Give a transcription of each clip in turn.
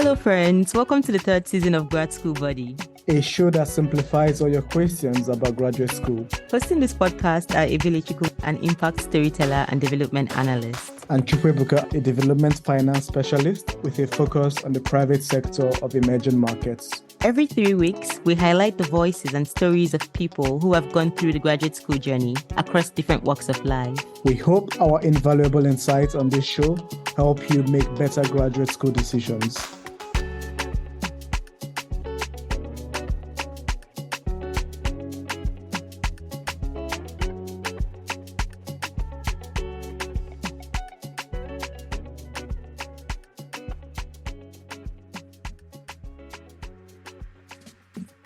Hello, friends. Welcome to the third season of Grad School Buddy, a show that simplifies all your questions about graduate school. Hosting this podcast are Evelyn, an impact storyteller and development analyst, and Chukwuebuka, a development finance specialist with a focus on the private sector of emerging markets. Every 3 weeks, we highlight the voices and stories of people who have gone through the graduate school journey across different walks of life. We hope our invaluable insights on this show help you make better graduate school decisions.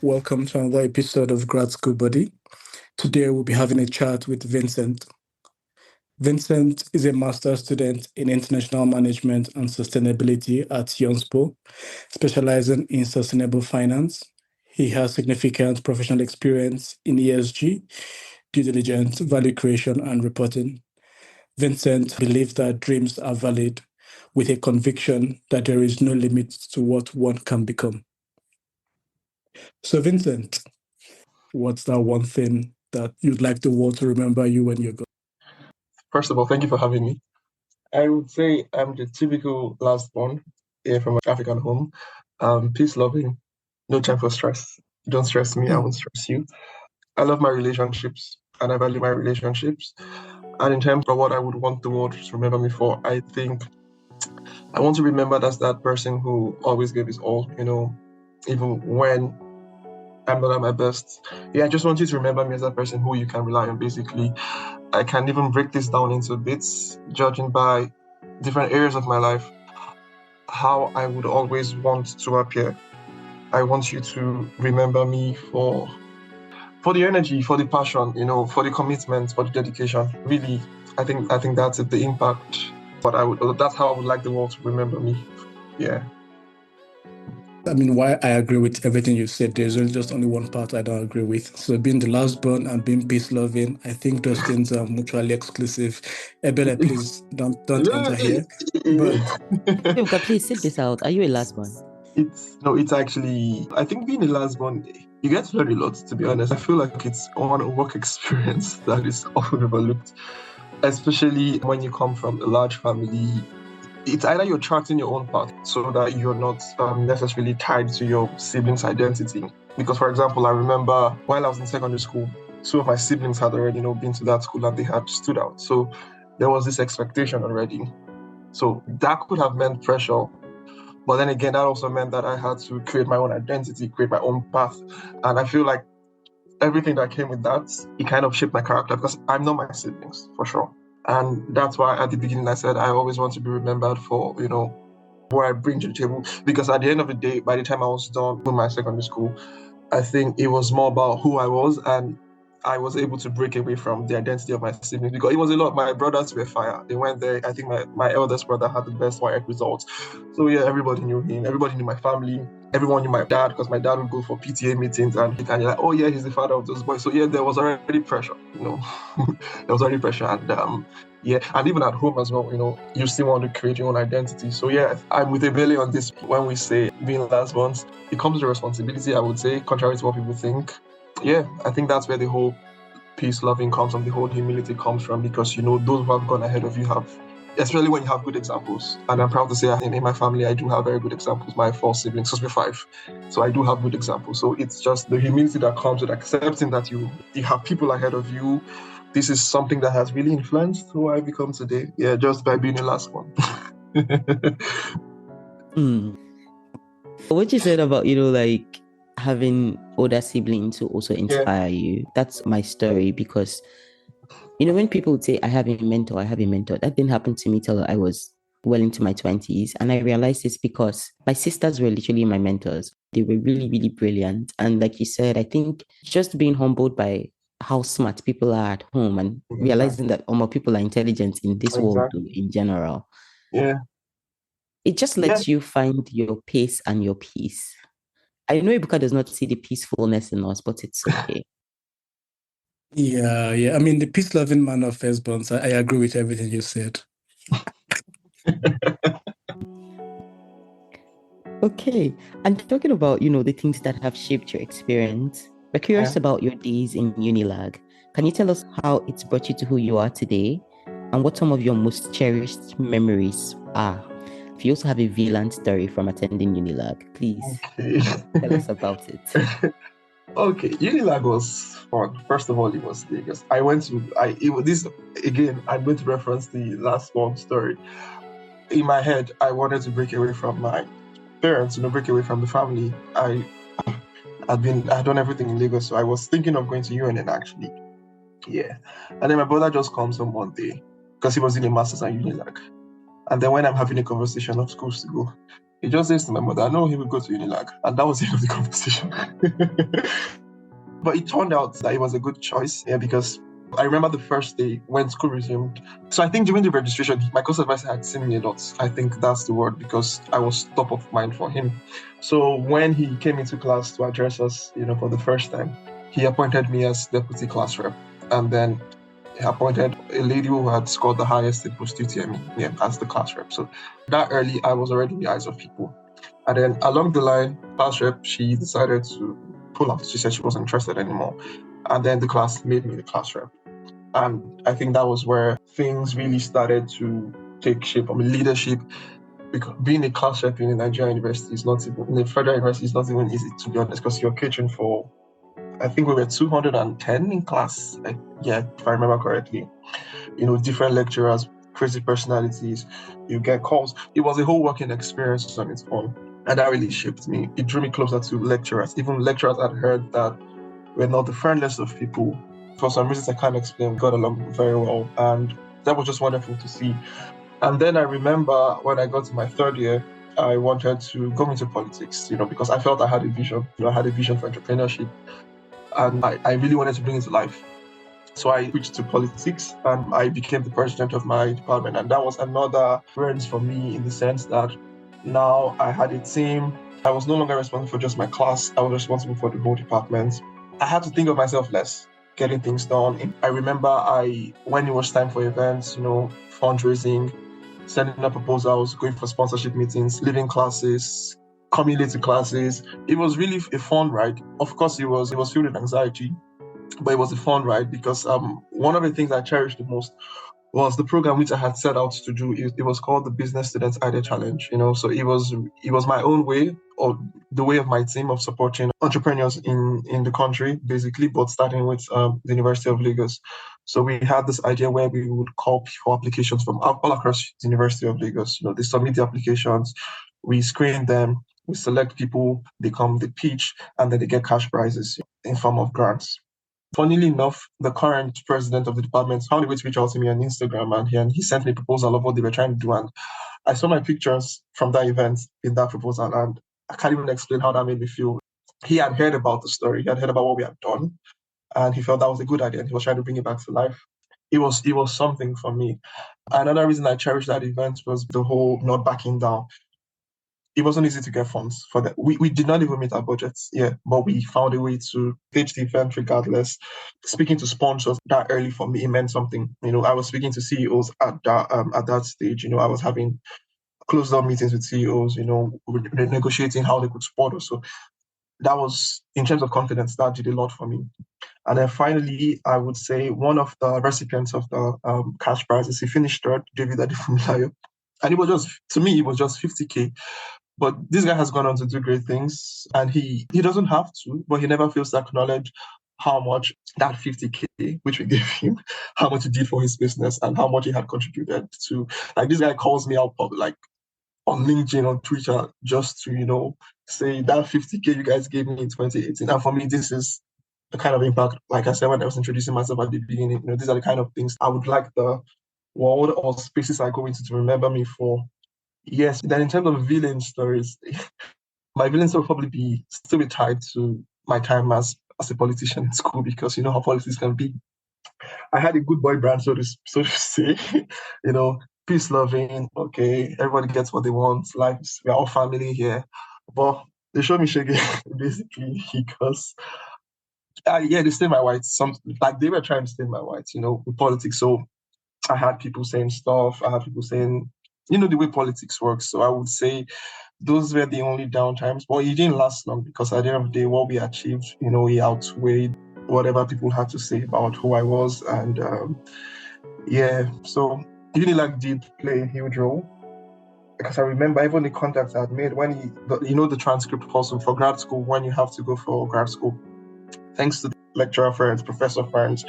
Welcome to another episode of Grad School Buddy. Today we'll be having a chat with Vincent. Vincent is a master's student in international management and sustainability at SciencesPo, specializing in sustainable finance. He has significant professional experience in ESG, due diligence, value creation, and reporting. Vincent believes that dreams are valid, with a conviction that there is no limit to what one can become. So Vincent, what's that one thing that you'd like the world to remember you when you're gone? First of all, thank you for having me. I would say I'm the typical last born from an African home. Peace-loving, no time for stress. Don't stress me, I won't stress you. I love my relationships and I value my relationships. And in terms of what I would want the world to remember me for, I think I want to be remembered as that person who always gave his all, even when I'm not at my best. I just want you to remember me as that person who you can rely on, basically. I can even break this down into bits, judging by different areas of my life, how I would always want to appear. I want you to remember me for the energy, for the passion, for the commitment, for the dedication. Really, I think that's it, the impact. That's how I would like the world to remember me. Yeah. I mean, why I agree with everything you said, there's only one part I don't agree with. So being the last born and being peace-loving, I think those things are mutually exclusive. Ebele, please don't enter here. But please sit this out. Are you a last born? It's actually, I think being a last born, you get to learn a lot, to be honest. I feel like it's one work experience that is often overlooked, especially when you come from a large family. It's either you're charting your own path so that you're not necessarily tied to your siblings' identity. Because, for example, I remember while I was in secondary school, two of my siblings had already, been to that school and they had stood out. So there was this expectation already. So that could have meant pressure. But then again, that also meant that I had to create my own identity, create my own path. And I feel like everything that came with that, it kind of shaped my character because I'm not my siblings, for sure. And that's why at the beginning I said I always want to be remembered for, what I bring to the table. Because at the end of the day, by the time I was done with my secondary school, I think it was more about who I was, and I was able to break away from the identity of my siblings because it was a lot. My brothers were fire. They went there. I think my eldest brother had the best YF results. So yeah, everybody knew him. Everybody knew my family. Everyone knew my dad because my dad would go for PTA meetings and he kind of like, oh yeah, he's the father of those boys. So yeah, there was already pressure, there was already pressure. And and even at home as well, you still want to create your own identity. So yeah, I'm with Ebele on this. When we say being last ones, it comes with a responsibility, I would say, contrary to what people think. Yeah, I think that's where the whole peace-loving comes from, the whole humility comes from, because, those who have gone ahead of you have, especially when you have good examples. And I'm proud to say in my family, I do have very good examples. My 4 siblings, because we're 5. So I do have good examples. So it's just the humility that comes with accepting that you have people ahead of you. This is something that has really influenced who I become today. Yeah, just by being the last one. What you said about, having older siblings who also inspire you, that's my story. Because, when people would say, I have a mentor, that didn't happen to me till I was well into my 20s. And I realized it's because my sisters were literally my mentors. They were really, really brilliant. And like you said, I think just being humbled by how smart people are at home and realizing that more people are intelligent in this world in general. Yeah. It just lets you find your pace and your peace. I know Ibuka does not see the peacefulness in us, but it's okay. Yeah. I mean, the peace-loving man of firstborns, I agree with everything you said. Okay. And talking about, the things that have shaped your experience, we're curious Yeah. about your days in Unilag. Can you tell us how it's brought you to who you are today and what some of your most cherished memories are? If you also have a villain story from attending Unilag, please Okay. tell us about it. Okay, Unilag was fun. First of all, it was Lagos. I went to this again. I'm going to reference the last one story. In my head, I wanted to break away from my parents, break away from the family. I had done everything in Lagos, so I was thinking of going to UNN actually. Yeah, and then my brother just comes home one day because he was in a master's at Unilag. And then when I'm having a conversation of schools to go, he just says to my mother, "No, he will go to Unilag," and that was the end of the conversation. But it turned out that it was a good choice, yeah, because I remember the first day when school resumed. So I think during the registration, my course advisor had seen me a lot. I think that's the word, because I was top of mind for him. So when he came into class to address us, for the first time, he appointed me as deputy class rep. And then he appointed a lady who had scored the highest in post-UTME, as the class rep. So that early, I was already in the eyes of people. And then along the line, class rep, she decided to pull out. She said she wasn't interested anymore. And then the class made me the class rep. And I think that was where things really started to take shape. Leadership, because being a class rep in a Nigerian university is not even, in a federal university is not even easy, to be honest, because you're catering for, I think we were 210 in class. If I remember correctly. Different lecturers, crazy personalities, you get calls. It was a whole working experience on its own. And that really shaped me. It drew me closer to lecturers. Even lecturers had heard that we're not the friendliest of people. For some reasons I can't explain, we got along very well. And that was just wonderful to see. And then I remember when I got to my third year, I wanted to go into politics, because I felt I had a vision. I had a vision for entrepreneurship. And I really wanted to bring it to life. So I switched to politics and I became the president of my department. And that was another experience for me, in the sense that now I had a team. I was no longer responsible for just my class. I was responsible for the whole department. I had to think of myself less, getting things done. I remember when it was time for events, fundraising, sending up proposals, going for sponsorship meetings, leaving classes, coming late to classes. It was really a fun ride. Of course, it was filled with anxiety, but it was a fun ride, because one of the things I cherished the most was the program which I had set out to do. It was called the Business Students Idea Challenge. So it was my own way, or the way of my team, of supporting entrepreneurs in the country, basically, but starting with the University of Lagos. So we had this idea where we would call for applications from all across the University of Lagos. They submit the applications, we screen them, we select people, they come, they pitch, and then they get cash prizes in form of grants. Funnily enough, the current president of the department found a way to reach out to me on Instagram, and he sent me a proposal of what they were trying to do. And I saw my pictures from that event in that proposal, and I can't even explain how that made me feel. He had heard about the story, he had heard about what we had done, and he felt that was a good idea, and he was trying to bring it back to life. It was something for me. Another reason I cherished that event was the whole not backing down. It wasn't easy to get funds for that. We did not even meet our budgets, but we found a way to stage the event regardless. Speaking to sponsors that early for me, it meant something. I was speaking to CEOs at that stage. I was having closed door meetings with CEOs. Negotiating how they could support us. So that was, in terms of confidence, that did a lot for me. And then finally, I would say one of the recipients of the cash prizes, he finished third, David Adifunilayo. And it was just 50K. But this guy has gone on to do great things, and he doesn't have to, but he never fails to acknowledge how much that 50K, which we gave him, how much he did for his business and how much he had contributed to. Like, this guy calls me out, like, on LinkedIn, on Twitter, just to, say that 50K you guys gave me in 2018. And for me, this is the kind of impact, like I said when I was introducing myself at the beginning, these are the kind of things I would like the world or spaces I go into to remember me for. Yes, then in terms of villain stories, my villains will probably still be tied to my time as a politician in school, because you know how politics can be. I had a good boy brand, so to say, peace loving. Okay, everybody gets what they want. We're all family here, but they showed me shaking basically, because they stained my white. Some, like, they were trying to stain my white, with politics. So I had people saying stuff. I had people saying, the way politics works. So I would say those were the only downtimes. But it didn't last long because at the end of the day, what we achieved, it outweighed whatever people had to say about who I was. And so Unilag did play a huge role. Because I remember even the contacts I had made when the transcript also for grad school, when you have to go for grad school, thanks to the lecturer friends, professor friends,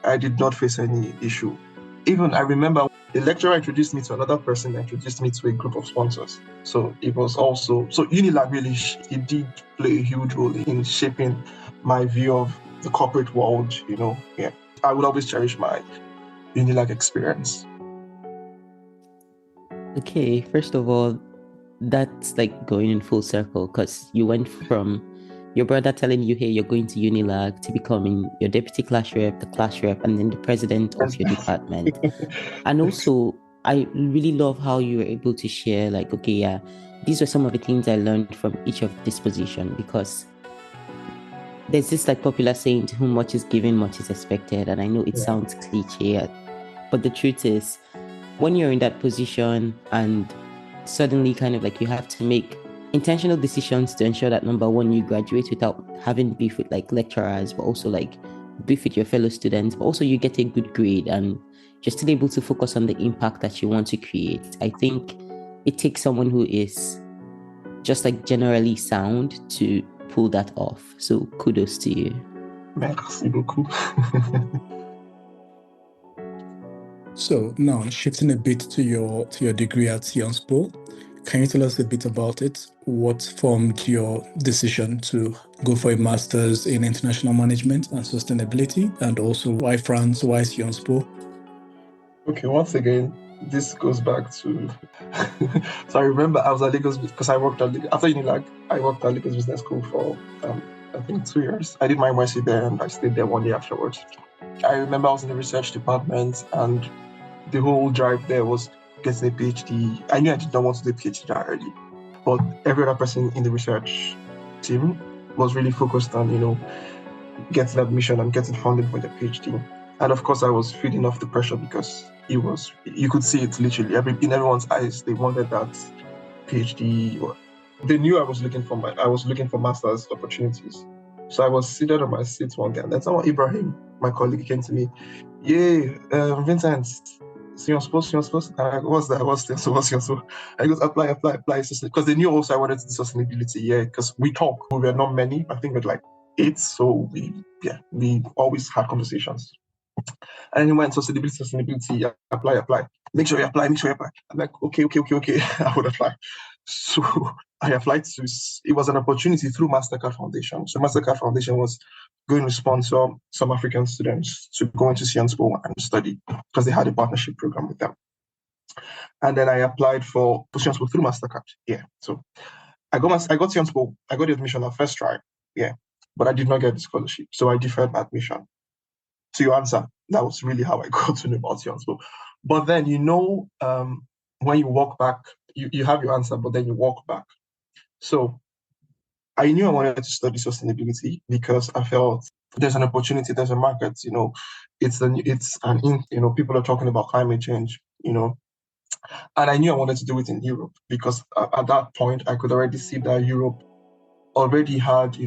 I did not face any issue. Even I remember the lecturer introduced me to another person that introduced me to a group of sponsors. So it was also, Unilag really, it did play a huge role in shaping my view of the corporate world, I would always cherish my Unilag experience. Okay, first of all, that's like going in full circle because you went from your brother telling you, hey, you're going to Unilag, to becoming your deputy class rep, the class rep, and then the president of your department. And also, I really love how you were able to share, like, okay, yeah, these were some of the things I learned from each of this position, because there's this like popular saying, to whom much is given, much is expected. And I know it sounds cliche, but the truth is, when you're in that position and suddenly kind of like you have to make intentional decisions to ensure that, number one, you graduate without having beef with like lecturers, but also like beef with your fellow students, but also you get a good grade and you're still able to focus on the impact that you want to create. I think it takes someone who is just like generally sound to pull that off. So kudos to you. Merci beaucoup. So now shifting a bit to your degree at SciencesPo, can you tell us a bit about it? What formed your decision to go for a master's in international management and sustainability, and also why France, why SciencesPo? Okay, once again, this goes back to so I remember I was at Lagos because I worked after Unilag, I worked at Lagos Business School for I think 2 years. I did my NYSC there and I stayed there 1 year afterwards. I remember I was in the research department and the whole drive there was getting a PhD. I knew I did not want to do a PhD already, but every other person in the research team was really focused on, getting admission and getting funded for the PhD. And of course, I was feeding off the pressure because you could see it literally in everyone's eyes. They wanted that PhD. They knew I was looking for master's opportunities. So I was seated on my seat one day, and then someone, Ibrahim, my colleague, came to me. Vincent, SciencesPo. And I go, what's that? What's SciencesPo? And he goes, apply. Because they knew also I wanted to do sustainability, because we talk. We were not many. I think we're like 8, so we always had conversations. And then he went, sustainability, apply. Make sure you apply. I'm like, okay, I would apply. So I applied it was an opportunity through MasterCard Foundation. So MasterCard Foundation was going to sponsor some African students to go into SciencesPo and study because they had a partnership program with them. And then I applied for SciencesPo through MasterCard. Yeah. So I got SciencesPo. I got the admission on first try. Yeah. But I did not get the scholarship. So I deferred my admission. To your answer, that was really how I got to know about SciencesPo. But then, when you walk back, you have your answer, but then you walk back. So I knew I wanted to study sustainability because I felt there's an opportunity, there's a market, people are talking about climate change, and I knew I wanted to do it in Europe because at that point I could already see that Europe already had,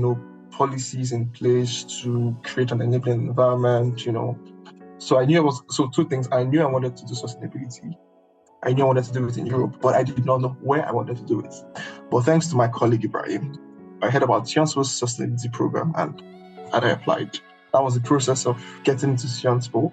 policies in place to create an enabling environment, So I knew two things. I knew I wanted to do sustainability. I knew I wanted to do it in Europe, but I did not know where I wanted to do it. But thanks to my colleague Ibrahim, I heard about SciencesPo's sustainability program and I applied. That was the process of getting into SciencesPo.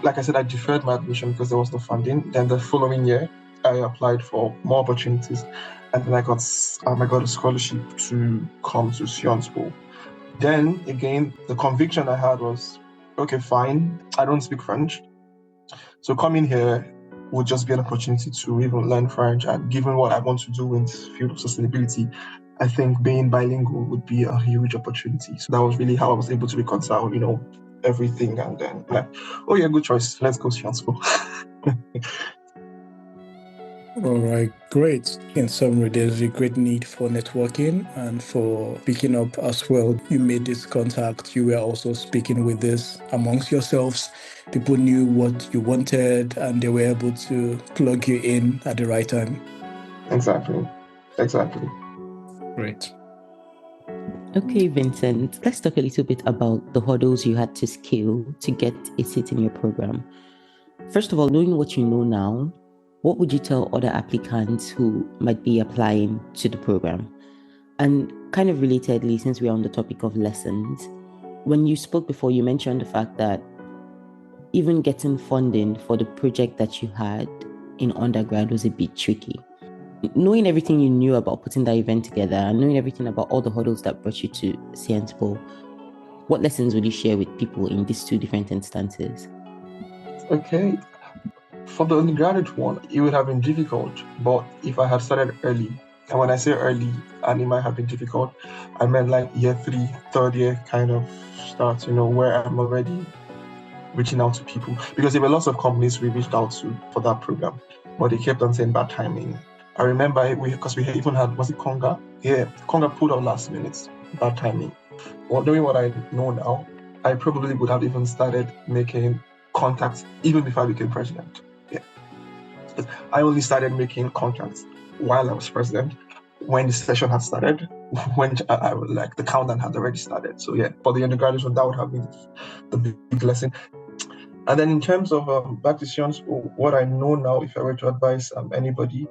Like I said, I deferred my admission because there was no funding. Then the following year, I applied for more opportunities, and then I got a scholarship to come to SciencesPo. Then again, the conviction I had was, okay, fine, I don't speak French. So coming here would just be an opportunity to even learn French. And given what I want to do in the field of sustainability, I think being bilingual would be a huge opportunity. So that was really how I was able to reconcile, everything. And then oh yeah, good choice. Let's go SciencesPo. All right, great. In summary, there's a great need for networking and for picking up as well. You made this contact. You were also speaking with this amongst yourselves. People knew what you wanted and they were able to plug you in at the right time. Exactly. Exactly. Great. Okay, Vincent, let's talk a little bit about the hurdles you had to scale to get a seat in your program. First of all, knowing what you know now, what would you tell other applicants who might be applying to the program? And kind of relatedly, since we're on the topic of lessons, when you spoke before, you mentioned the fact that even getting funding for the project that you had in undergrad was a bit tricky. Knowing everything you knew about putting that event together and knowing everything about all the hurdles that brought you to SciencesPo, what lessons would you share with people in these two different instances? Okay. For the undergraduate one, it would have been difficult, but if I had started early, and when I say early, and it might have been difficult, I meant like year 3, third year kind of start, where I'm already reaching out to people. Because there were lots of companies we reached out to for that program, but they kept on saying bad timing. I remember because we even had, was it Conga? Yeah, Conga pulled out last minute, bad timing. Well, knowing what I know now, I probably would have even started making contacts even before I became president. Yeah. I only started making contacts while I was president, when the session had started, when I like the countdown had already started. So yeah, for the undergraduates, that would have been the big lesson. And then in terms of back to SciencesPo, what I know now, if I were to advise anybody,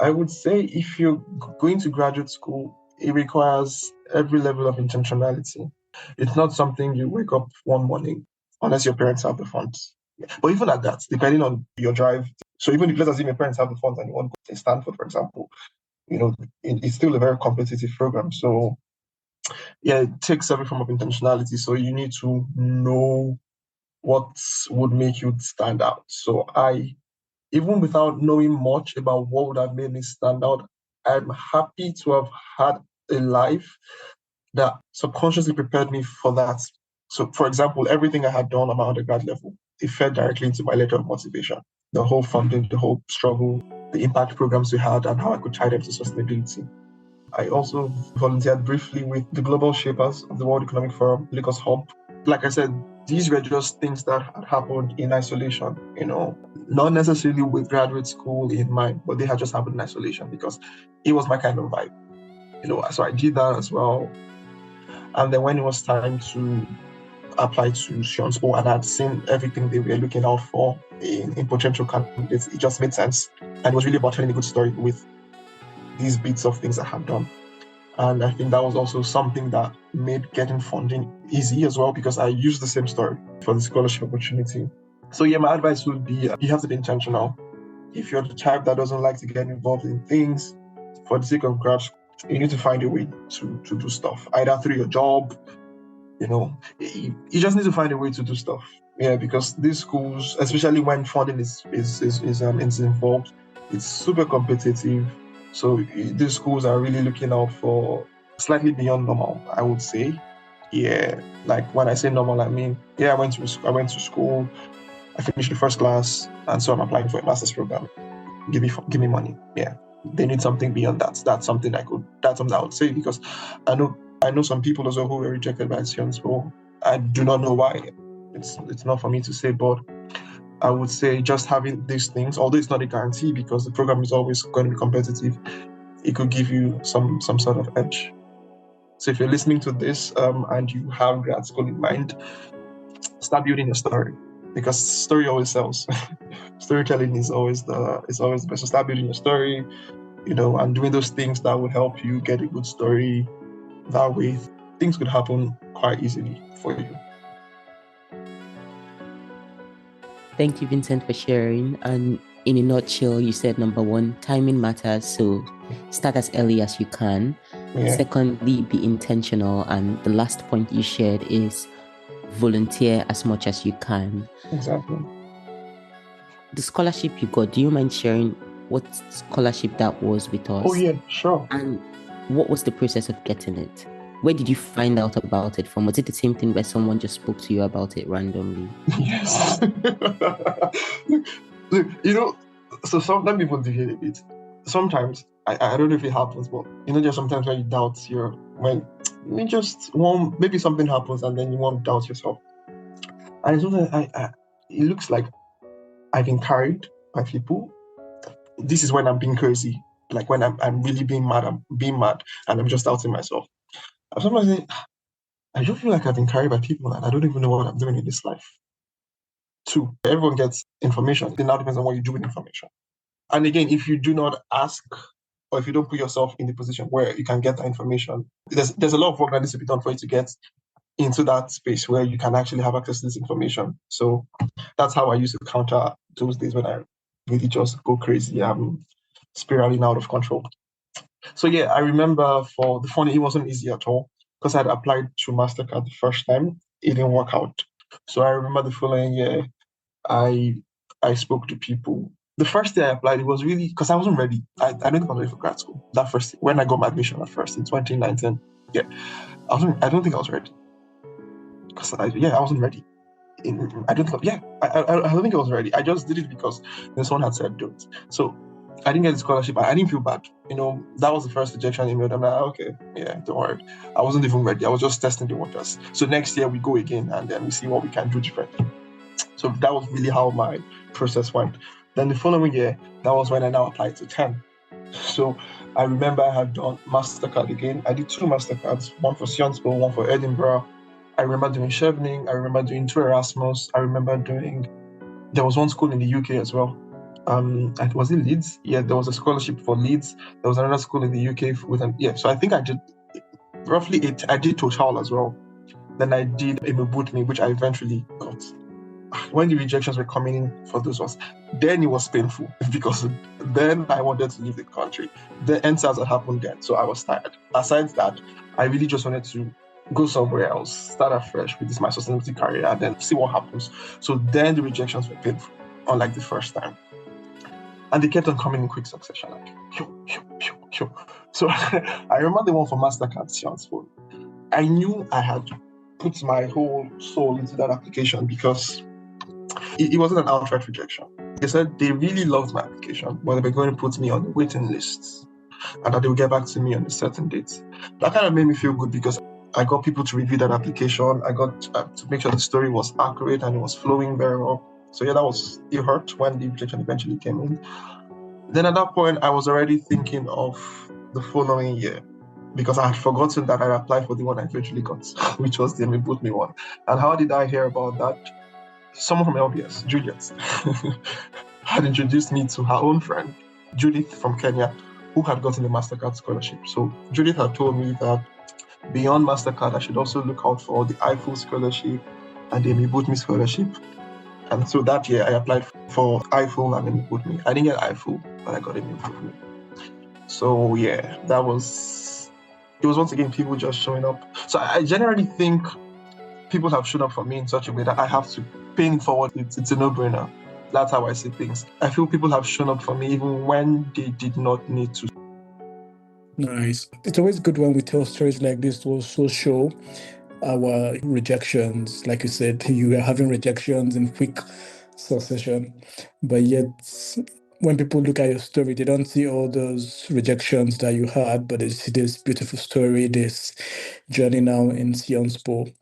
I would say if you're going to graduate school, it requires every level of intentionality. It's not something you wake up one morning, unless your parents have the funds. But even at that, depending on your drive, so even if let's assume your parents have the funds and you want to go to Stanford, for example, it's still a very competitive program. So yeah, it takes every form of intentionality. So you need to know what would make you stand out. So even without knowing much about what would have made me stand out, I'm happy to have had a life that subconsciously prepared me for that. So, for example, everything I had done on my undergrad level, it fed directly into my letter of motivation. The whole funding, the whole struggle, the impact programs we had, and how I could tie them to sustainability. I also volunteered briefly with the Global Shapers of the World Economic Forum, Lagos Hub. Like I said, these were just things that had happened in isolation, not necessarily with graduate school in mind, but they had just happened in isolation because it was my kind of vibe. So I did that as well. And then when it was time to apply to SciencesPo and I'd seen everything they were looking out for in potential candidates, it just made sense. And it was really about telling a good story with these bits of things I had done. And I think that was also something that made getting funding easy as well, because I used the same story for the scholarship opportunity. So yeah, my advice would be you have to be intentional. If you're the type that doesn't like to get involved in things for the sake of grad school, you need to find a way to do stuff, either through your job, you just need to find a way to do stuff. Yeah, because these schools, especially when funding is involved, it's super competitive. So these schools are really looking out for slightly beyond normal, I would say. Yeah, like when I say normal, I mean, yeah, I went to school, I finished the first class, and so I'm applying for a master's program. Give me money. Yeah, they need something beyond that. That's something I would say, because I know some people as well who were rejected by SciencesPo. I do not know why. It's not for me to say, but I would say just having these things, although it's not a guarantee because the program is always going to be competitive, it could give you some sort of edge. So if you're listening to this and you have grad school in mind, start building a story, because story always sells. Storytelling is always the best. So start building a story, and doing those things that would help you get a good story. That way, things could happen quite easily for you. Thank you, Vincent, for sharing. And in a nutshell, you said number one, timing matters. So start as early as you can. Yeah. Secondly, be intentional. And the last point you shared is volunteer as much as you can. Exactly. The scholarship you got, do you mind sharing what scholarship that was with us? Oh, yeah, sure. And what was the process of getting it? Where did you find out about it from? Was it the same thing where someone just spoke to you about it randomly? Yes. Look, so sometimes people deviate a bit. Sometimes, I don't know if it happens, but there's sometimes when you doubt maybe something happens and then you want to doubt yourself. And it's something it looks like I've been carried by people. This is when I'm being crazy. like when I'm really being mad, and I'm just doubting myself. I'm sometimes saying, I don't feel like I've been carried by people and I don't even know what I'm doing in this life. Two, everyone gets information. It now depends on what you do with information. And again, if you do not ask or if you don't put yourself in the position where you can get that information, there's a lot of work that needs to be done for you to get into that space where you can actually have access to this information. So that's how I used to counter those days when I really just go crazy. I'm spiraling out of control. So yeah, I remember for the funny, it wasn't easy at all because I had applied to MasterCard the first time. It didn't work out. So I remember the following year, I spoke to people. The first day I applied, it was really because I wasn't ready. I don't think I was ready for grad school. That first when I got my admission at first in 2019. Yeah. I don't think I was ready. Because I wasn't ready. I don't think I don't think I was ready. I just did it because someone had said don't. So I didn't get the scholarship. I didn't feel bad. That was the first rejection email. I'm like, okay, yeah, don't worry. I wasn't even ready. I was just testing the waters. So next year we go again and then we see what we can do differently. So that was really how my process went. Then the following year, that was when I now applied to 10. So I remember I had done MasterCard again. I did 2 MasterCards, one for SciencesPo, one for Edinburgh. I remember doing Chevening. I remember doing 2 Erasmus. I remember there was one school in the UK as well. Was it Leeds? Yeah, there was a scholarship for Leeds. There was another school in the UK so I think I did roughly 8. I did Total as well. Then I did Imebutni, which I eventually got. When the rejections were coming in for those ones, then it was painful because then I wanted to leave the country. The NSAS had happened then, so I was tired. Aside that, I really just wanted to go somewhere else, start afresh with my sustainability career, and then see what happens. So then the rejections were painful, unlike the first time. And they kept on coming in quick succession, like, So I remember the one for MasterCard SciencesPo. I knew I had put my whole soul into that application because it wasn't an outright rejection. They said they really loved my application, but they were going to put me on the waiting lists and that they would get back to me on a certain date. That kind of made me feel good because I got people to review that application. I got to make sure the story was accurate and it was flowing very well. So yeah, it hurt when the rejection eventually came in. Then at that point, I was already thinking of the following year because I had forgotten that I applied for the one I eventually got, which was the Imebutni one. And how did I hear about that? Someone from LBS, Juliet, had introduced me to her own friend, Judith from Kenya, who had gotten a MasterCard scholarship. So Judith had told me that beyond MasterCard, I should also look out for the IFL scholarship and the Imebutni scholarship. And so that year, I applied for IFL and Imebutni. I didn't get IFL, but I got Imebutni. So yeah, it was once again people just showing up. So I generally think people have shown up for me in such a way that I have to pay it forward. It's a no-brainer. That's how I see things. I feel people have shown up for me even when they did not need to. Nice. It's always good when we tell stories like this to also show our rejections. Like you said, you were having rejections in quick succession, but yet when people look at your story, they don't see all those rejections that you had, but they see this beautiful story, this journey now in SciencesPo.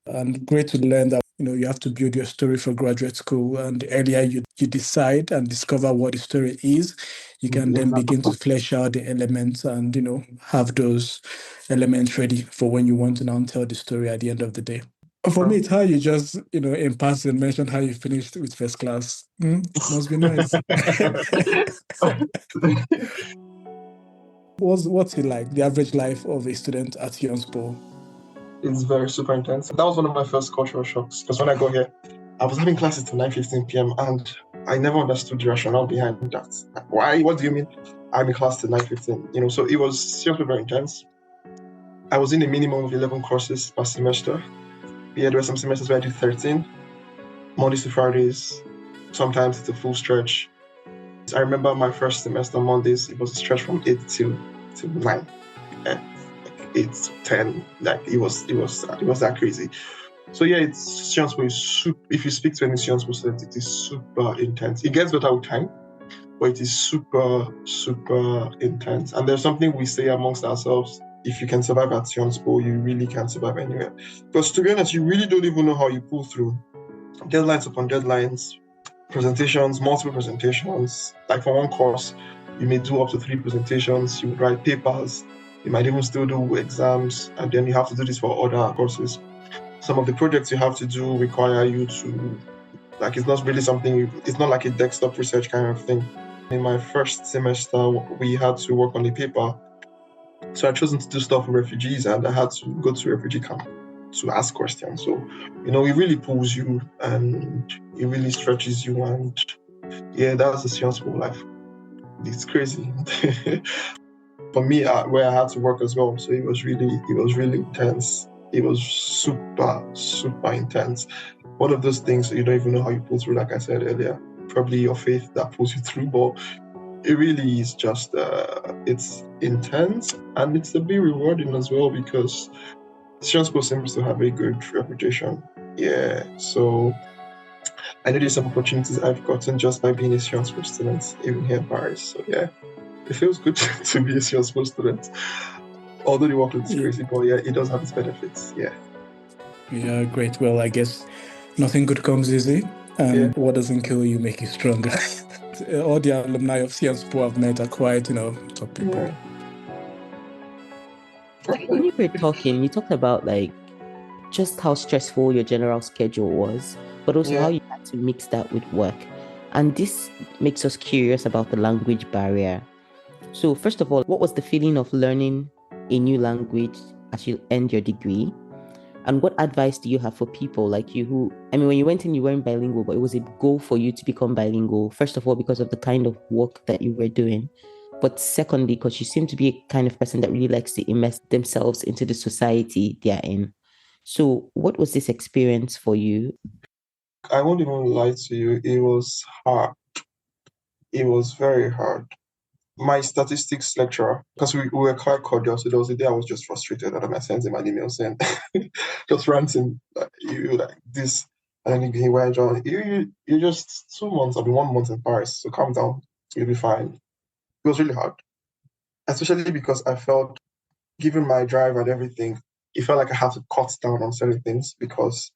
And great to learn that you have to build your story for graduate school, and the earlier you decide and discover what the story is, you can then begin to flesh out the elements and have those elements ready for when you want to now tell the story at the end of the day. For me, it's how you just in passing mentioned how you finished with first class. Must be nice. What's it like, the average life of a student at SciencesPo? It's very super intense. That was one of my first cultural shocks because when I got here, I was having classes till 9:15 p.m. and I never understood the rationale behind that. Why? What do you mean? I'm in class till 9:15. So it was seriously very intense. I was in a minimum of 11 courses per semester. Yeah, there were some semesters where I did 13, Mondays to Fridays. Sometimes it's a full stretch. I remember my first semester Mondays, it was a stretch from 8 till 9. 8 to 10, like it was that crazy. So yeah, SciencesPo is super. If you speak to any SciencesPo student, it is super intense. It gets better with time, but it is super intense. And there's something we say amongst ourselves: if you can survive at SciencesPo, you really can survive anywhere. Because to be honest, you really don't even know how you pull through deadlines upon deadlines, presentations, multiple presentations. Like for one course, You may do up to 3 presentations, you would write papers, you might even still do exams, and then you have to do this for other courses. Some of the projects you have to do require you to, like, it's not really something, it's not like a desktop research kind of thing. In my first semester, we had to work on a paper. So I chosen to do stuff with refugees, and I had to go to a refugee camp to ask questions. So, it really pulls you and it really stretches you. And yeah, that's the SciencesPo life. It's crazy. For me, where I had to work as well. So it was really intense. It was super, super intense. One of those things you don't even know how you pull through, like I said earlier. Probably your faith that pulls you through, but it really is just, it's intense and it's a bit rewarding as well because SciencesPo seems to have a good reputation. Yeah, so I know there's some opportunities I've gotten just by being a SciencesPo student, even here in Paris. So yeah, it feels good to be a SciencesPo student. Although the workload is crazy, but yeah, it does have its benefits. Yeah. Yeah, great. Well, I guess nothing good comes easy, and what doesn't kill you make you stronger. All the alumni of SciencesPo I've met are quite, top people. Yeah. When you were talking, you talked about like just how stressful your general schedule was, but also how you had to mix that with work. And this makes us curious about the language barrier. So, first of all, what was the feeling of learning a new language as you end your degree? And what advice do you have for people like you who, when you went in, you weren't bilingual, but it was a goal for you to become bilingual, first of all, because of the kind of work that you were doing. But secondly, because you seem to be a kind of person that really likes to immerse themselves into the society they are in. So what was this experience for you? I won't even lie to you. It was hard. It was very hard. My statistics lecturer, because we were quite cordial, so there was a day I was just frustrated and I sent him an email saying, just ranting, like, you like this. And then he went on, you're just 2 months, I've been 1 month in Paris, so calm down, you'll be fine. It was really hard, especially because I felt, given my drive and everything, it felt like I had to cut down on certain things because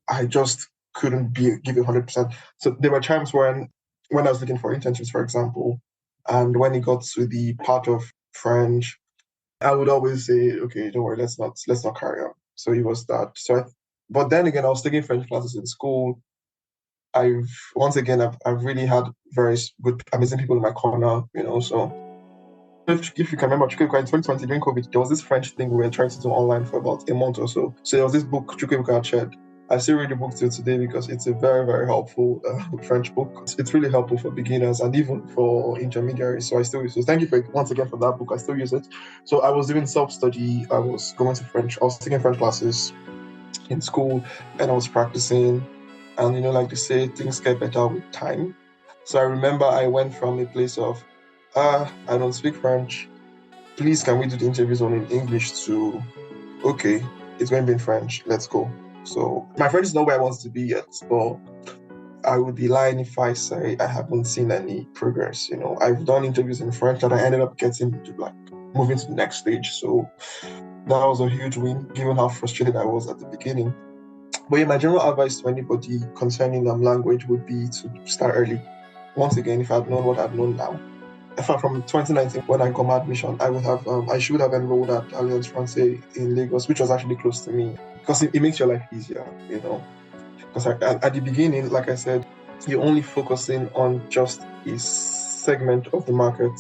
I just couldn't give it 100%. So there were times when I was looking for internships, for example, and when it got to the part of French, I would always say, okay, don't worry, let's not carry on. So it was that. But then again, I was taking French classes in school. I've really had very good, amazing people in my corner, so if you can remember, Chukwuka, in 2020 during COVID, there was this French thing we were trying to do online for about a month or so. So there was this book Chukwuka had shared. I still read the book till today because it's a very, very helpful French book. It's really helpful for beginners and even for intermediaries. So I still use it. So thank you once again for that book. I still use it. So I was doing self-study. I was going to French. I was taking French classes in school and I was practicing. And like they say, things get better with time. So I remember I went from a place of, I don't speak French. Please, can we do the interviews only in English to, okay, it's going to be in French. Let's go. So my French is not where I want to be yet, but I would be lying if I say I haven't seen any progress. I've done interviews in French and I ended up getting to moving to the next stage. So that was a huge win, given how frustrated I was at the beginning. But yeah, my general advice to anybody concerning language would be to start early. Once again, if I had known what I've known now, in fact, from 2019, when I got my admission, I should have enrolled at Alliance Francaise in Lagos, which was actually close to me, because it makes your life easier, Because at the beginning, like I said, you're only focusing on just a segment of the market.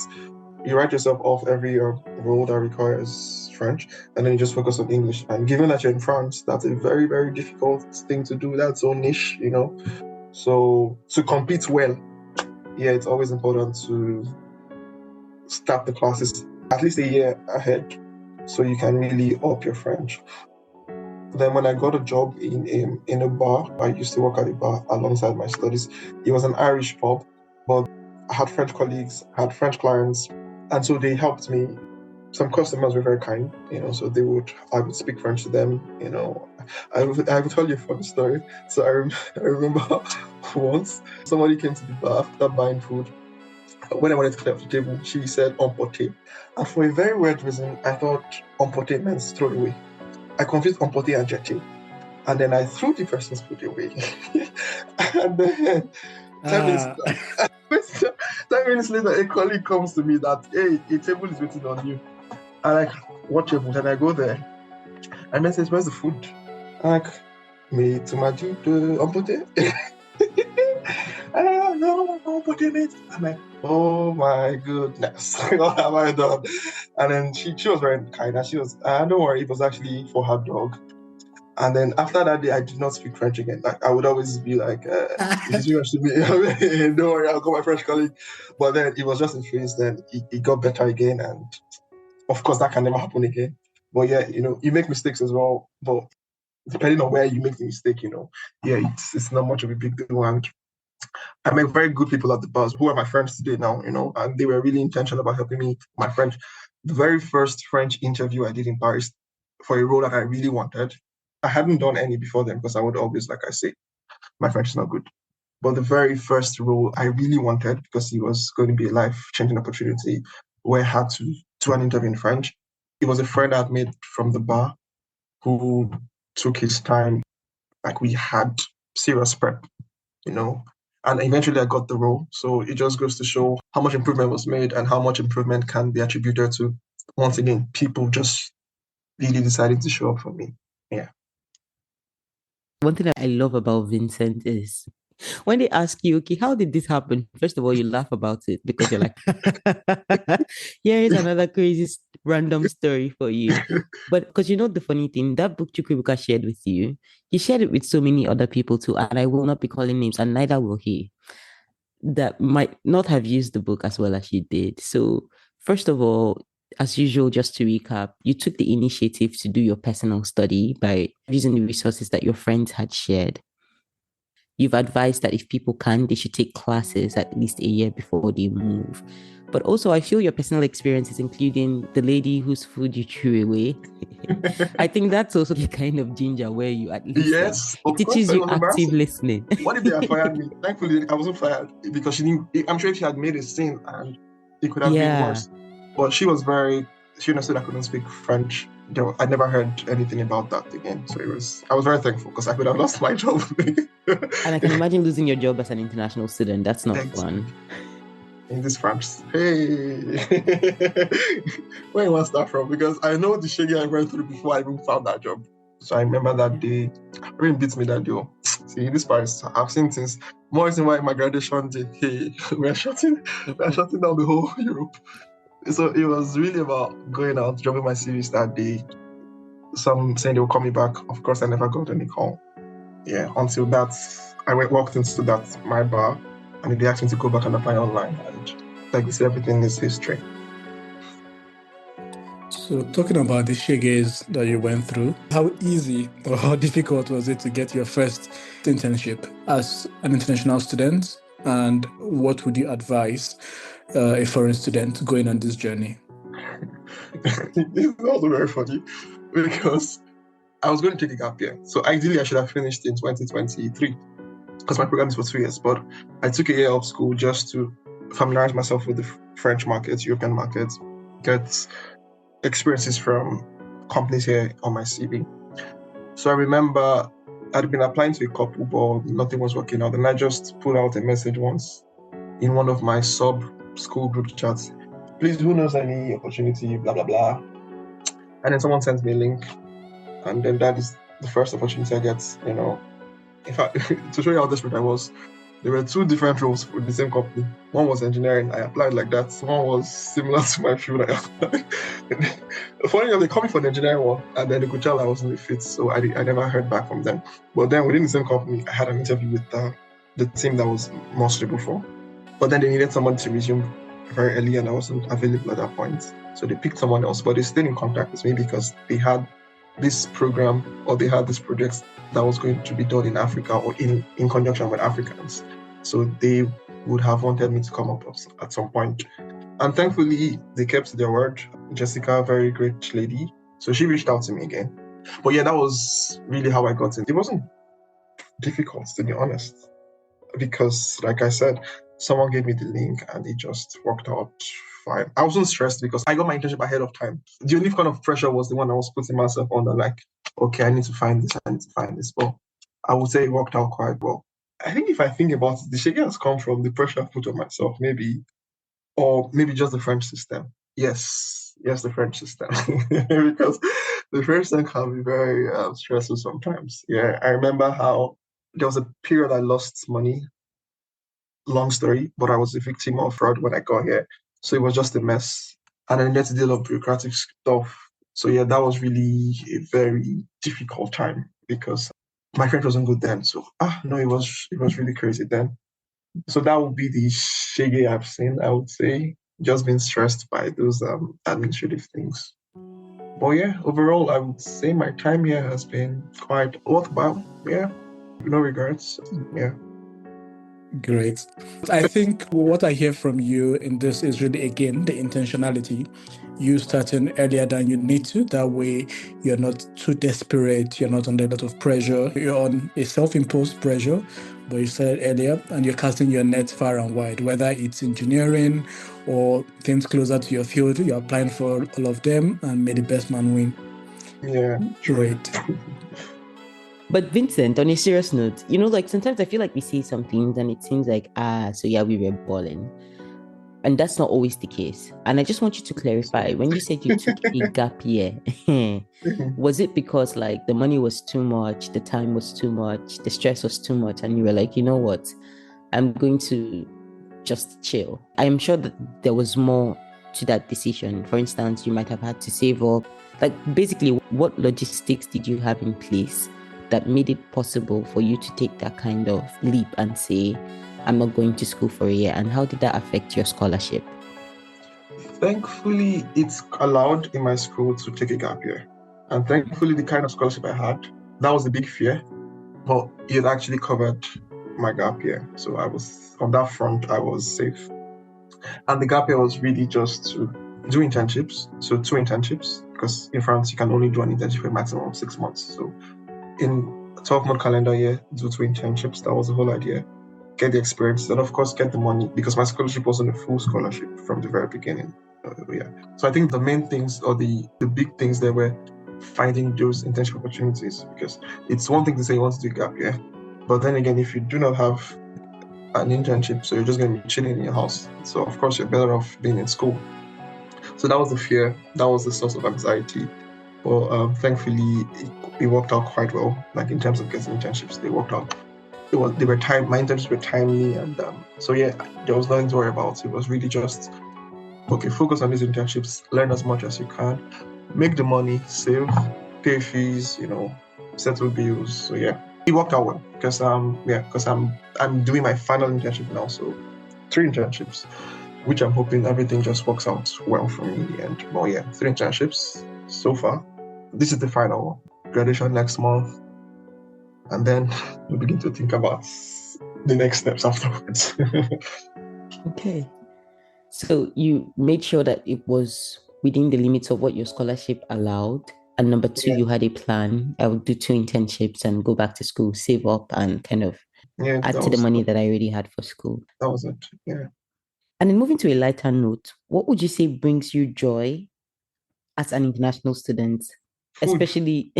You write yourself off every role that requires French, and then you just focus on English. And given that you're in France, that's a very, very difficult thing to do. That's so niche, So to compete well, yeah, it's always important to start the classes at least a year ahead so you can really up your French. Then when I got a job in a bar, I used to work at a bar alongside my studies. It was an Irish pub, but I had French colleagues, I had French clients, and so they helped me. Some customers were very kind, so I would speak French to them, I will tell you a funny story. So I remember once somebody came to the bar after buying food. When I wanted to clear off the table, she said emporter. And for a very weird reason, I thought emporter meant throw away. I confused emporter and jeter. And then I threw the person's food away. And then 10 minutes Ah. later, 10 minutes later, a colleague comes to me that, hey, a table is waiting on you. I like, what table? And I go there. And then says, where's the food? I'm like, me to my emporter. No, I'm like, oh my goodness, what have I done? And then she was very kind, and she was, don't worry, it was actually for her dog. And then after that day, I did not speak French again. Like I would always be like, if you speak French to me, don't worry, I'll call my French colleague. But then it was just in phase. Then it got better again, and of course that can never happen again. But yeah, you make mistakes as well. But depending on where you make the mistake, yeah, it's not much of a big deal. And I met very good people at the bars who are my friends today now, and they were really intentional about helping me my French. The very first French interview I did in Paris for a role that I really wanted, I hadn't done any before then because I would always, like I say, my French is not good. But the very first role I really wanted, because it was going to be a life-changing opportunity where I had to do an interview in French. It was a friend I had made from the bar who took his time. Like we had serious prep, and eventually I got the role. So it just goes to show how much improvement was made and how much improvement can be attributed to, once again, people just really deciding to show up for me. Yeah. One thing that I love about Vincent is when they ask you, okay, how did this happen? First of all, you laugh about it because you're like, here is another crazy random story for you. But because the funny thing, that book Chukwuebuka shared with you, he shared it with so many other people too, and I will not be calling names, and neither will he, that might not have used the book as well as you did. So, first of all, as usual, just to recap, you took the initiative to do your personal study by using the resources that your friends had shared. You've advised that if people can, they should take classes at least a year before they move. But also, I feel your personal experiences, including the lady whose food you threw away. I think that's also the kind of ginger where you at least Yes, it of course, teaches it you was active embarrassing. listening. What if they had fired me? Thankfully, I wasn't fired because she didn't. I'm sure if she had made a scene and it could have been Yeah. worse. But she understood I couldn't speak French. I never heard anything about that again. So I was very thankful because I could have lost my job. And I can imagine losing your job as an international student. That's not fun. In this French, hey, where you want to start from? Because I know the shaggy I went through before I even found that job. So I remember that day, it really beats me that day. See, this Paris, I've seen things. More reason why my graduation day, hey, we're shutting down the whole Europe. So it was really about going out, dropping my series that day. Some saying they will call me back. Of course, I never got any call. Yeah, until I walked into my bar, and they asked me to go back and apply online. And like this, everything is history. So talking about the shages that you went through, how easy or how difficult was it to get your first internship as an international student? And what would you advise a foreign student going on this journey? This is also very funny because I was going to take a gap year. So ideally, I should have finished in 2023 because my program is for 2 years. But I took a year off school just to familiarize myself with the French markets, European markets, get experiences from companies here on my CV. So I remember I'd been applying to a couple, but nothing was working out. And I just put out a message once in one of my sub-school group chats. Please, who knows any opportunity, blah, blah, blah. And then someone sends me a link. And then that is the first opportunity I get, In fact, to show you how desperate I was, there were 2 different roles for the same company. One was engineering, I applied like that. One was similar to my field, I applied. Funny enough, they called me for the engineering one, and then they could tell I wasn't a fit, so I never heard back from them. But then within the same company, I had an interview with the team that was more suitable for. But then they needed someone to resume very early, and I wasn't available at that point. So they picked someone else, but they stayed in contact with me because they had this program or they had this project that was going to be done in Africa or in conjunction with Africans. So they would have wanted me to come up at some point. And thankfully, they kept their word. Jessica, very great lady. So she reached out to me again. But yeah, that was really how I got in. It wasn't difficult, to be honest, because like I said, someone gave me the link and it just worked out fine. I wasn't stressed because I got my internship ahead of time. The only kind of pressure was the one I was putting myself under, like, okay, I need to find this. But I would say it worked out quite well. I think if I think about it, the shaking has come from the pressure I put on myself, maybe, or maybe just the French system. Yes, the French system, because the French system can be very stressful sometimes. Yeah, I remember how there was a period I lost money. Long story, but I was a victim of fraud when I got here, so it was just a mess, and I needed to deal with bureaucratic stuff. So yeah, that was really a very difficult time because my French wasn't good then. So no, it was really crazy then. So that would be the shege I've seen, I would say, just being stressed by those administrative things. But yeah, overall, I would say my time here has been quite worthwhile. Yeah, no regrets. Yeah. Great. I think what I hear from you in this is really, again, the intentionality. You starting earlier than you need to. That way, you're not too desperate. You're not under a lot of pressure. You're on a self-imposed pressure, but you started earlier and you're casting your net far and wide, whether it's engineering or things closer to your field. You're applying for all of them and may the best man win. Yeah, Great. But Vincent, on a serious note, like sometimes I feel like we say some things and it seems like, so yeah, we were balling. And that's not always the case. And I just want you to clarify, when you said you took a gap year, was it because like the money was too much, the time was too much, the stress was too much, and you were like, you know what, I'm going to just chill? I am sure that there was more to that decision. For instance, you might have had to save up. Like basically, what logistics did you have in place that made it possible for you to take that kind of leap and say, I'm not going to school for a year? And how did that affect your scholarship? Thankfully, it's allowed in my school to take a gap year. And thankfully, the kind of scholarship I had, that was a big fear, but it actually covered my gap year. So I was, on that front, I was safe. And the gap year was really just to do internships. So 2 internships, because in France, you can only do an internship for a maximum of 6 months. So in a 12-month calendar year, do 2 internships. That was the whole idea. Get the experience, and of course, get the money, because my scholarship wasn't a full scholarship from the very beginning. Yeah. So I think the main things, or the big things, there were finding those internship opportunities, because it's one thing to say you want to do a gap year, but then again, if you do not have an internship, so you're just going to be chilling in your house. So of course, you're better off being in school. So that was the fear. That was the source of anxiety. But thankfully, it worked out quite well. Like in terms of getting internships, they worked out. My internships were timely, and so yeah, there was nothing to worry about. It was really just, okay, focus on these internships, learn as much as you can, make the money, save, pay fees, settle bills. So yeah, it worked out well because I'm doing my final internship now, so 3 internships, which I'm hoping everything just works out well for me in the end. But yeah, 3 internships so far. This is the final one. Graduation next month, and then we begin to think about the next steps afterwards. Okay. So you made sure that it was within the limits of what your scholarship allowed. And number 2, you had a plan. I would do 2 internships and go back to school, save up, and kind of add to the money that I already had for school. That was it. Yeah. And then moving to a lighter note, what would you say brings you joy as an international student? Food. Especially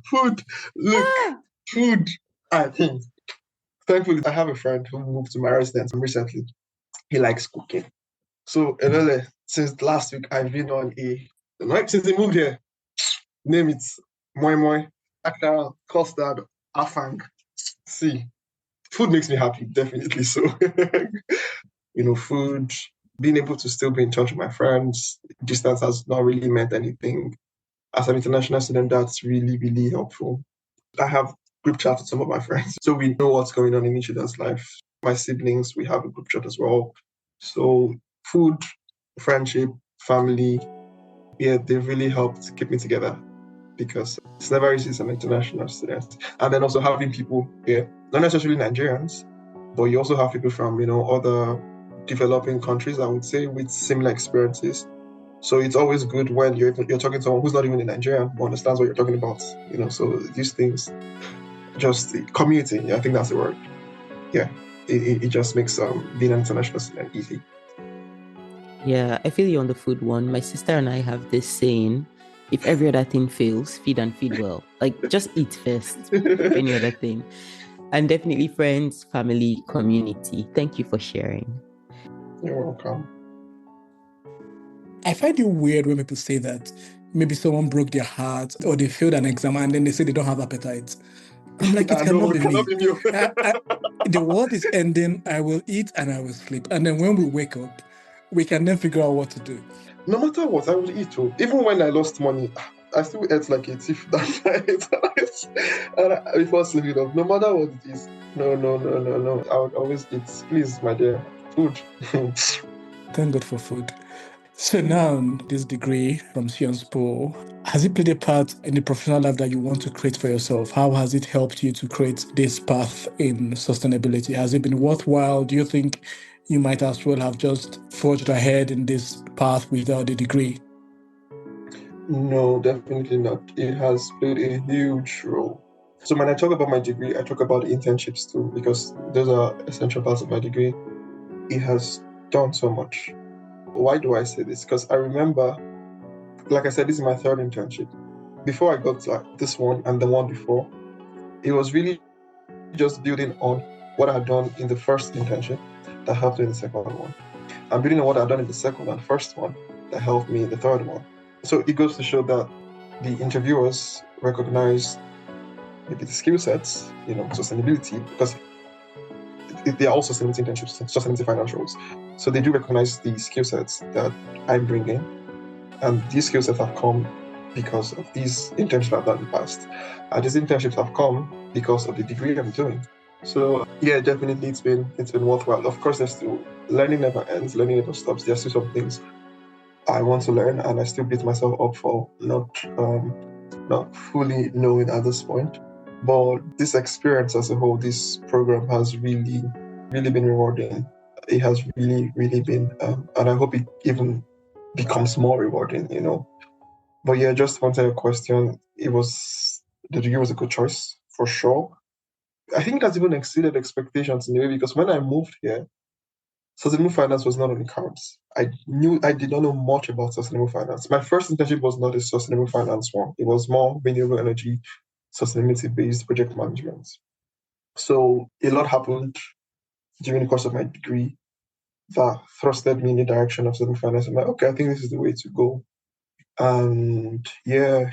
Food. Look, food. I think. Thankfully, I have a friend who moved to my residence recently. He likes cooking. So, since last week, I've been on since he moved here, name it, moi moi, akara, custard, afang. See, food makes me happy, definitely. So, food, being able to still be in touch with my friends, distance has not really meant anything. As an international student, that's really, really helpful. I have group chat with some of my friends, so we know what's going on in each other's life. My siblings, we have a group chat as well. So food, friendship, family, yeah, they really helped keep me together, because it's never easy as an international student. And then also having people here, not necessarily Nigerians, but you also have people from, other developing countries, I would say, with similar experiences. So it's always good when you're talking to someone who's not even a Nigerian but understands what you're talking about. So these things, just community, I think that's the word. Yeah, it just makes being an international student easy. Yeah, I feel you on the food one. My sister and I have this saying, if every other thing fails, feed and feed well. Like, just eat first, any other thing. And definitely friends, family, community. Thank you for sharing. You're welcome. I find it weird when people say that maybe someone broke their heart or they failed an exam and then they say they don't have appetite. I'm like, it cannot be me. The world is ending. I will eat and I will sleep. And then when we wake up, we can then figure out what to do. No matter what, I will eat too. Even when I lost money, I still ate like a thief that night. Before sleeping off, no matter what it is. No. I would always eat. Please, my dear, food. Thank God for food. So now, this degree from SciencesPo, has it played a part in the professional life that you want to create for yourself? How has it helped you to create this path in sustainability? Has it been worthwhile? Do you think you might as well have just forged ahead in this path without a degree? No, definitely not. It has played a huge role. So when I talk about my degree, I talk about internships too, because those are essential parts of my degree. It has done so much. Why do I say this? Because I remember, like I said, this is my third internship. Before I got like this one and the one before, it was really just building on what I had done in the first internship that helped me in the second one. And building on what I had done in the second and first one that helped me in the third one. So it goes to show that the interviewers recognize maybe the skill sets, sustainability, because they are all sustainability internships, sustainability finance roles. So they do recognize the skill sets that I'm bringing. And these skill sets have come because of these internships I've done in the past. And these internships have come because of the degree I'm doing. So yeah, definitely it's been worthwhile. Of course, there's still learning never ends, learning never stops. There's still some things I want to learn, and I still beat myself up for not fully knowing at this point. But this experience as a whole, this program has really, really been rewarding. It has really, really been, and I hope it even becomes more rewarding, But yeah, just to answer your question, the degree was a good choice for sure. I think it has even exceeded expectations in a way, because when I moved here, sustainable finance was not on the cards. I did not know much about sustainable finance. My first internship was not a sustainable finance one. It was more renewable energy, sustainability-based project management. So a lot happened during the course of my degree that thrusted me in the direction of sustainable finance. I'm like, okay, I think this is the way to go. And yeah,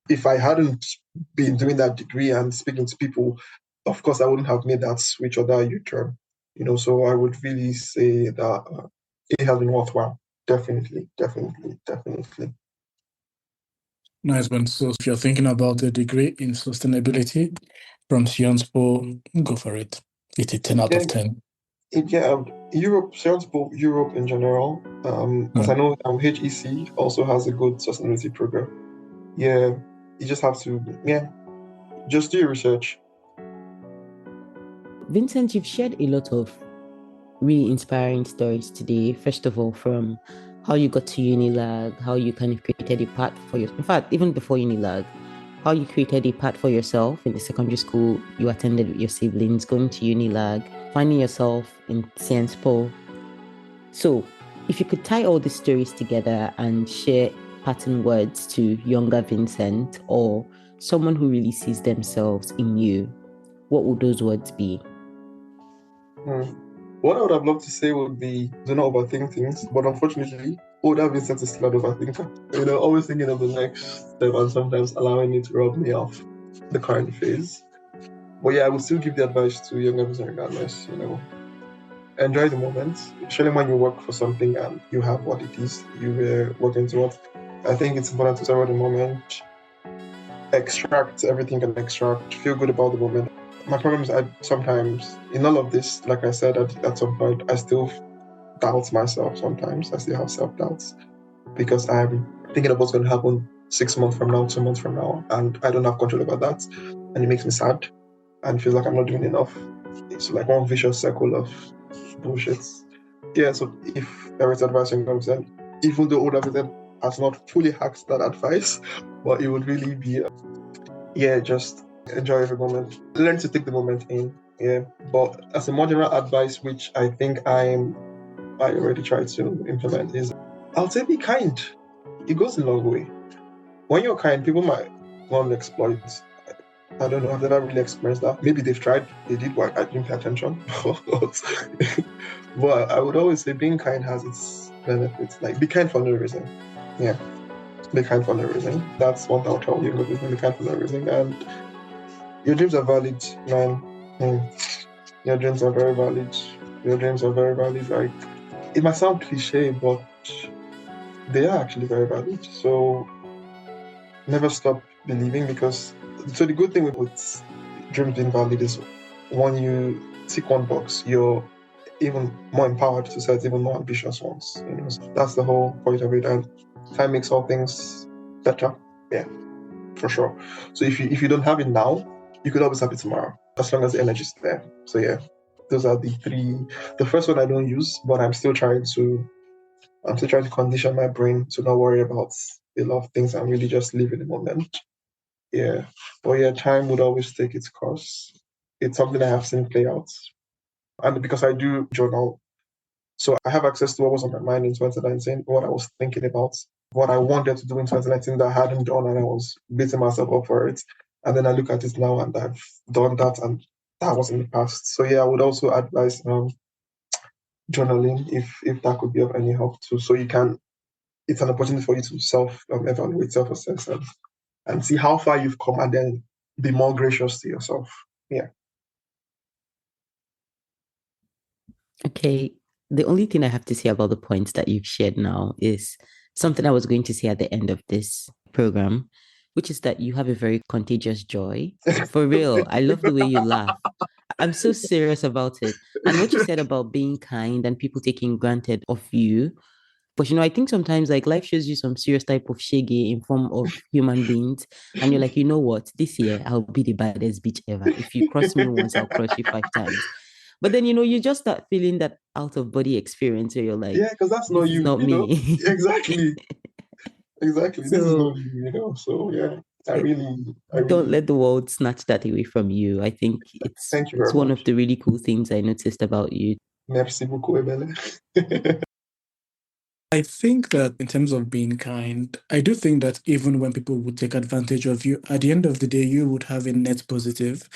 if I hadn't been doing that degree and speaking to people, of course, I wouldn't have made that switch or that U-turn. So I would really say that it has been worthwhile. Definitely. Nice one. So if you're thinking about a degree in sustainability from SciencesPo, go for it. It's a 10 out of 10. Europe, SciencesPo, Europe in general. As I know, HEC also has a good sustainability program. Yeah, you just have to, just do your research. Vincent, you've shared a lot of really inspiring stories today. First of all, from how you got to Unilag, how you kind of created a path for in fact, even before Unilag, how you created a path for yourself in the secondary school you attended with your siblings, going to Unilag, finding yourself in SciencesPo. So, if you could tie all these stories together and share parting words to younger Vincent or someone who really sees themselves in you, what would those words be? What I would have loved to say would be, do not overthink things, but unfortunately, older Vincent is still an overthinker. Always thinking of the next step and sometimes allowing it to rub me off the current phase. But yeah, I would still give the advice to younger Vincent regardless, enjoy the moment, especially when you work for something and you have what it is you were working towards. I think it's important to savor the moment, extract everything and extract, feel good about the moment. My problem is I sometimes, in all of this, like I said, at some point, I still doubt myself sometimes. I still have self-doubts because I'm thinking of what's going to happen 6 months from now, 2 months from now, and I don't have control over that. And it makes me sad and feels like I'm not doing enough. It's like one vicious circle of bullshit. Yeah, so if there is advice in Gamzen, even though older Vincent has not fully hacked that advice, but it would really be, just enjoy every moment. Learn to take the moment in. Yeah, but as a more general advice, which I think I already tried to implement, is I'll say be kind. It goes a long way. when you're kind, people might want to exploit. I don't know, I've never really experienced that. Maybe they've tried, they did, but I didn't pay attention. But I would always say being kind has its benefits. Like, be kind for no reason. Yeah, be kind for no reason. That's one thing I'll tell you, be kind for no reason. And your dreams are valid, man. Your dreams are very valid. Your dreams are very valid. Like, it might sound cliche, but they are actually very valid. So never stop believing, because so the good thing with dreams being valid is when you tick one box, you're even more empowered to set even more ambitious ones. So that's the whole point of it, and time makes all things better. Yeah, for sure. So if you don't have it now, you could always have it tomorrow, as long as the energy is there. So yeah, those are the three. The first one I don't use, but I'm still trying to condition my brain to not worry about a lot of things and really just live in the moment. Yeah. But yeah, time would always take its course. It's something I have seen play out. And because I do journal, so I have access to what was on my mind in 2019, what I was thinking about, what I wanted to do in 2019 that I hadn't done, and I was beating myself up for it. And then I look at it now and I've done that, and that was in the past. So yeah, I would also advise journaling if that could be of any help too. So it's an opportunity for you to self-evaluate, self-assess, and see how far you've come, and then be more gracious to yourself. Yeah. Okay. The only thing I have to say about the points that you've shared now is something I was going to say at the end of this program, which is that you have a very contagious joy. For real. I love the way you laugh. I'm so serious about it. And what you said about being kind and people taking granted of you. But I think sometimes like life shows you some serious type of shaggy in form of human beings. And you're like, you know what? This year I'll be the baddest bitch ever. If you cross me once, I'll cross you 5 times. But then, you just start feeling that out of body experience where you're like, yeah, because that's not this is you, not me. Exactly. Exactly. This is So not you, So yeah, I eh, really, don't let the world snatch that away from you. I think it's thank you it's very one of much. the really cool things I noticed about you. Merci beaucoup, Ebele. I think that in terms of being kind, I do think that even when people would take advantage of you, at the end of the day, you would have a net positive,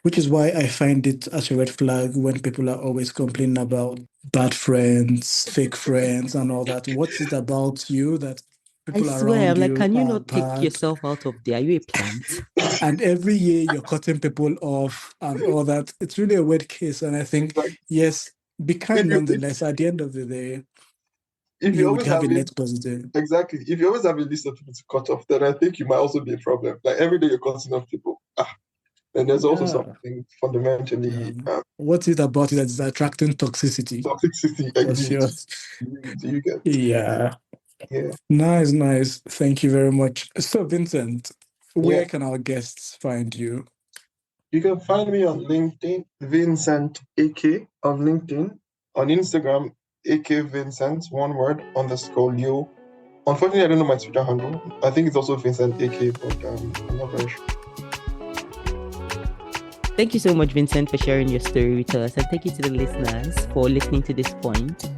which is why I find it as a red flag when people are always complaining about bad friends, fake friends, and all that. What's it about you that I people swear, around I'm like, you can you are not take bad? yourself out of there? Are you a plant? And every year you're cutting people off and all that. It's really a weird case. And I think, Like, yes, be if kind you nonetheless. At the end of the day, if you you would always have have a it net positive. exactly, if you always have a list of people to cut off, then I think you might also be a problem. Like every day you're cutting off people. And there's also Yeah. something fundamentally What is it about it that is attracting toxicity? toxicity What's exudes. yours? You get Yeah. yeah. Nice, nice. Thank you very much. So, Vincent, where Yeah. can our guests find you? You can find me on LinkedIn, Vincent Eke on LinkedIn. On Instagram, Eke Vincent, one word, _ Leo. Unfortunately, I don't know my Twitter handle. I think it's also Vincent Eke, but I'm not very sure. Thank you so much, Vincent, for sharing your story with us. And thank you to the listeners for listening to this point.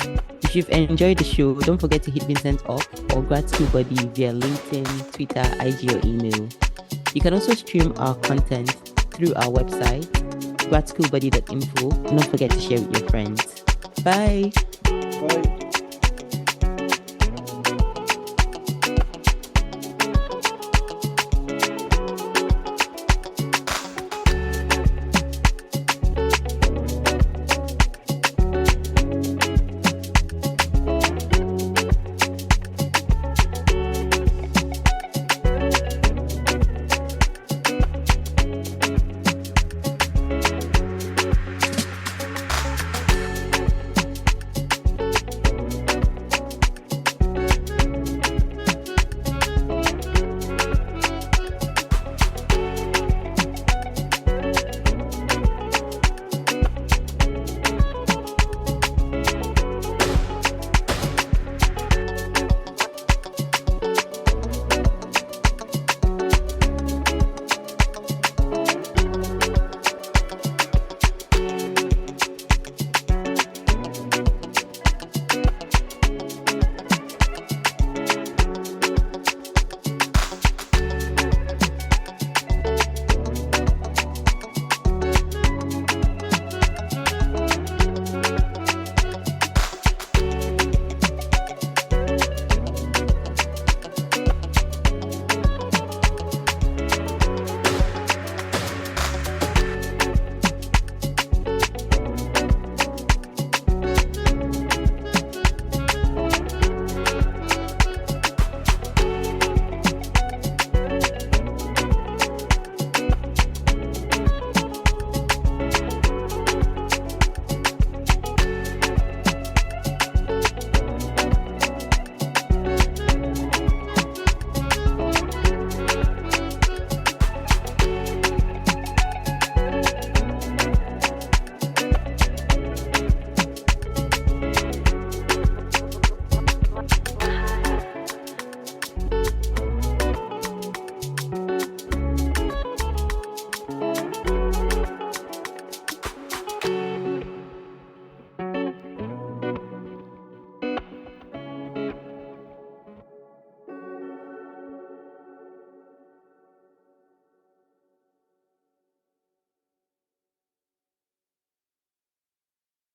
If you've enjoyed the show, don't forget to hit Vincent up or Grad School Buddy via LinkedIn, Twitter, IG, or email. You can also stream our content through our website, gradschoolbuddy.info. And don't forget to share with your friends. Bye. Bye.